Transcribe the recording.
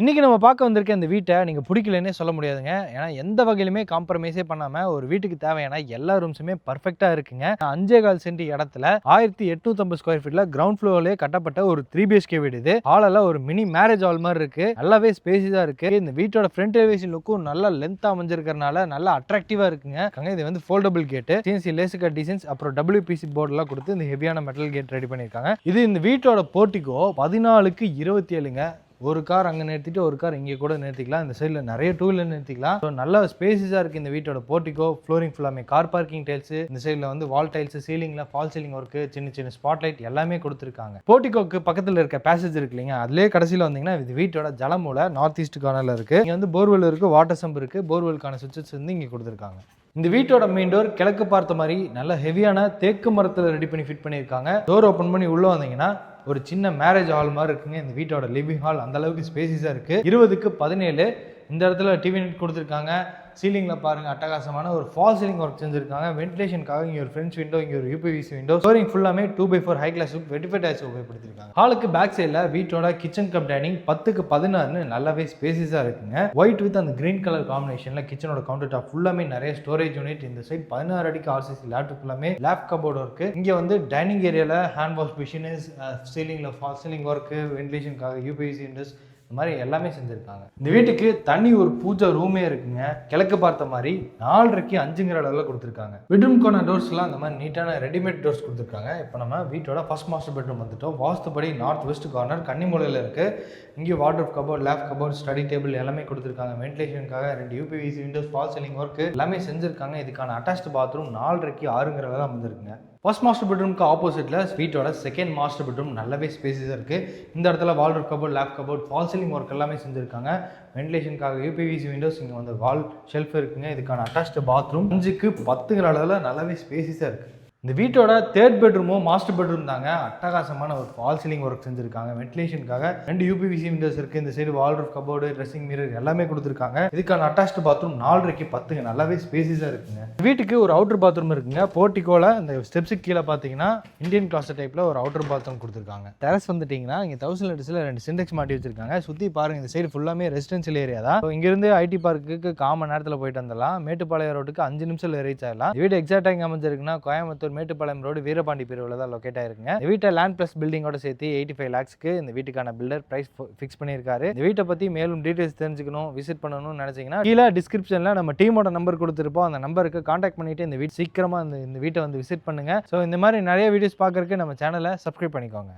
இன்னைக்கு நம்ம பார்க்க வந்திருக்க இந்த வீட்டை நீங்க பிடிக்கலன்னே சொல்ல முடியாதுங்க. ஏன்னா எந்த வகையிலுமே காம்ப்ரமைஸே பண்ணாம ஒரு வீட்டுக்கு தேவையான எல்லா ரூம்ஸுமே பெர்ஃபெக்ட்டா இருக்குங்க. 5.25 சென்ட் இடத்துல 1850 ஸ்கொயர் ஃபீட்ல கிரவுண்ட் ஃப்ளோர்லயே கட்டப்பட்ட ஒரு 3 பிஹெச்கே வீடு இது. ஹாலெல்லாம் ஒரு மினி மேரேஜ் ஹால் மாதிரி இருக்கு. நல்லாவே ஸ்பேசியஸா இருக்கு. இந்த வீட்டோட ஃப்ரண்ட் எலிவேஷன் லுக்கும் நல்லா லென்த்தா அமைஞ்சிருக்கிறனால நல்லா அட்ராக்டிவா இருக்குங்க. இது வந்து foldable gate, CNC laser cut designs, அப்புறம் WPC போர்ட் எல்லாம் கொடுத்து இந்த ஹெவியான மெட்டல் கேட் ரெடி பண்ணிருக்காங்க. இது இந்த வீட்டோட போர்ட்டிகோ 14க்கு 27ங்க. ஒரு கார் அங்கே நிறுத்திட்டு ஒரு கார் இங்கே கூட நிறுத்திக்கலாம். இந்த சைடில் நிறைய டூ வீலர் நிறுத்திக்கலாம். ஸோ நல்ல ஸ்பேஸஸாக இருக்குது இந்த வீட்டோட போர்ட்டிகோ. ஃப்ளோரிங் ஃபுல்லாமே கார் பார்க்கிங் டைல்ஸ், இந்த சைடில் வந்து வால் டைல்ஸ், சீலிங்கில் ஃபால் சீலிங் ஒர்க்கு, சின்ன சின்ன ஸ்பாட் லைட் எல்லாமே கொடுத்துருக்காங்க. போர்ட்டிகோக்கு பக்கத்தில் இருக்க பேசேஜ் இருக்கு இல்லைங்க, அதுலேயே கடைசியில் வந்தீங்கன்னா இது வீட்டோட ஜலமூலை நார்த் ஈஸ்ட் கார்னரில் இருக்குது. இங்கே வந்து போர்வெல் இருக்குது, வாட்டர் சம்ப் இருக்குது. போர்வெலுக்கான சுவிட்சஸ் வந்து இங்கே கொடுத்துருக்காங்க. இந்த வீட்டோட மெயின் டோர் கிழக்கு பார்த்த மாதிரி நல்ல ஹெவியான தேக்கு மரத்தில் ரெடி பண்ணி ஃபிட் பண்ணியிருக்காங்க. டோர் ஓப்பன் பண்ணி உள்ளே வந்தீங்கன்னா ஒரு சின்ன மேரேஜ் ஹால் மாதிரி இருக்குங்க. இந்த வீட்டோட லிவிங் ஹால் அந்த அளவுக்கு ஸ்பேசிஸாக இருக்குது. 20க்கு 17 இந்த இடத்துல டிவி நெட் கொடுத்துருக்காங்க. சீலிங்கில் பாருங்கள் அட்டகாசமான ஒரு ஃபால் சீலிங் ஒர்க் செஞ்சுருக்காங்க. வென்டிலேஷனுக்காக இங்கே ஒரு ஃப்ரெண்ட்ஸ் விண்டோ, இங்கே ஒரு UPVC விண்டோ. ஃப்ளோரிங் ஃபுல்லாமே 2x4 high glass vitrified tiles உபயோகப்படுத்திருக்காங்க. ஹாலுக்கு பேக் சைடில் வீட்டோட கிச்சன் கம் டைனிங் 10க்கு 16 நல்லாவே ஸ்பேசிஸாக இருக்குங்க. ஒயிட் வித் அந்த கிரீன் கலர் காம்பினேஷனில் கிச்சனோட கவுண்டர் டாப் ஃபுல்லாமே நிறைய ஸ்டோரேஜ் யூனிட். இந்த சைட் 16 அடிக்கு RCC லேப்டாப் ஃபுல்லாமே லேப் கபோர்டு இருக்குது. இங்கே வந்து டைனிங் ஏரியாவில் ஹேண்ட் வாஷ் மிஷின், சீலிங்கில் ஃபால் சீலிங் ஒர்க்கு, வென்டிலேஷனுக்காக UPVC விண்டோஸ், இந்த மாதிரி எல்லாமே செஞ்சுருக்காங்க. இந்த வீட்டுக்கு தனி ஒரு பூஜை ரூமே இருக்குங்க. கிழக்கு பார்த்த மாதிரி 4.5க்கு 5ங்கிற அளவில் கொடுத்துருக்காங்க. பெட்ரூம்க்கான டோர்ஸ்லாம் இந்த மாதிரி நீட்டான ரெடிமேட் டோர்ஸ் கொடுத்துருக்காங்க. இப்போ நம்ம வீட்டோட ஃபர்ஸ்ட் மாஸ்டர் பெட்ரூம் வந்துட்டோம். வாஸ்துபடி நார்த் வெஸ்ட் கார்னர் கன்னிமூலையில் இருக்குது. இங்கே wardrobe cupboard, loft cupboard, study table எல்லாமே கொடுத்துருக்காங்க. வென்டிலேஷனுக்காக 2 UPVC Windows, fall ceiling work எல்லாமே செஞ்சுருக்காங்க. இதுக்கான அட்டாச்டு பாத்ரூம் 4.5க்கு 6ங்கிற அளவில் அமைஞ்சிருக்குங்க. ஃபர்ஸ்ட் மாஸ்டர் பெட்ரூமுக்கு ஆப்போசிட்டில் வீட்டோட செகண்ட் மாஸ்டர் பெட்ரூம் நல்லாவே ஸ்பேஸஸாக இருக்குது. இந்த இடத்துல wardrobe cupboard, loft cupboard, false ceiling work எல்லாமே செஞ்சுருக்காங்க. வென்டிலேஷனுக்காக UPVC விண்டோஸ், இங்கே வந்து வால் ஷெல்ஃப் இருக்குங்க. இதுக்கான அட்டாச்டு பாத்ரூம் 5க்கு 10ங்கிற அளவில் நல்லாவே ஸ்பேஸஸாக இருக்குது. இந்த வீட்டோட தேர்ட் பெட்ரூமும் மாஸ்டர் பெட்ரூம் தாங்க. அட்டகாசமான ஒரு ஃபால் சீலிங் ஒர்க் செஞ்சுருக்காங்க. வென்டிலேஷனுக்காக 2 UPVC விண்டோஸ் இருக்குது. இந்த சைடு வால்ட்ரோப் கபோர்டு, ட்ரெஸ்ஸிங் மிரர் எல்லாமே கொடுத்துருக்காங்க. இதுக்கான அட்டாச்டு பாத்ரூம் 4.5க்கு 10ங்க நல்லாவே ஸ்பேஸஸாக இருக்குங்க. வீட்டுக்கு ஒரு அவுட்டர் பாத்ரூம் இருக்குங்க. போர்ட்டிகோல இந்த ஸ்டெப்ஸுக்கு கீழே பார்த்தீங்கன்னா இந்தியன் கிளாஸ்ட் டைப்பில் ஒரு அவுட்டர் பாத்ரூம் கொடுத்துருக்காங்க. டெரஸ் வந்துட்டிங்கன்னா இங்கே 1000 லிட்டர்ஸில் 2 சிண்டெக்ஸ் மாட்டி வச்சிருக்காங்க. சுற்றி பாருங்கள், இந்த சைடு ஃபுல்லாமே ரெசிடென்ஷியல் ஏரியா தான். இங்கேருந்து IT பார்க்குக்கு காமன் நேரத்தில் போயிட்டு வந்துடலாம். மேட்டுப்பாளையம் ரோட்டுக்கு 5 நிமிஷத்தில் ரீச் ஆகலாம். வீடு எக்ஸாக்டாக எங்கே அமைஞ்சிருக்குன்னா கோயம்புத்தூர் மேட்டுப்பாளையம் ரோடு வீரபாண்டி பிரிவில் தான் லொக்கேட் ஆயிருக்குங்க. இந்த வீட்டை லேண்ட் பிளஸ் பில்டிங்கோட சேர்த்து 85 lakhsக்கு இந்த வீட்டுக்கான பில்டர் பிரைஸ் ஃபிக்ஸ் பண்ணியிருக்காரு. இந்த வீட்டை பற்றி மேலும் டீடைல்ஸ் தெரிஞ்சுக்கணும், விசிட் பண்ணணும்னு நினைச்சீங்கன்னா கீழே டிஸ்கிரிப்ஷனில் நம்ம டீமோட நம்பர் கொடுத்துருப்போம். அந்த நம்பருக்கு கான்டாக்ட் பண்ணிட்டு இந்த வீட்டு சீக்கிரமாக இந்த வீட்டை வந்து விசிட் பண்ணுங்க. ஸோ இந்த மாதிரி நிறைய வீடியோஸ் பார்க்கறதுக்கு நம்ம சேனலை சப்ஸ்கிரைப் பண்ணிக்கோங்க.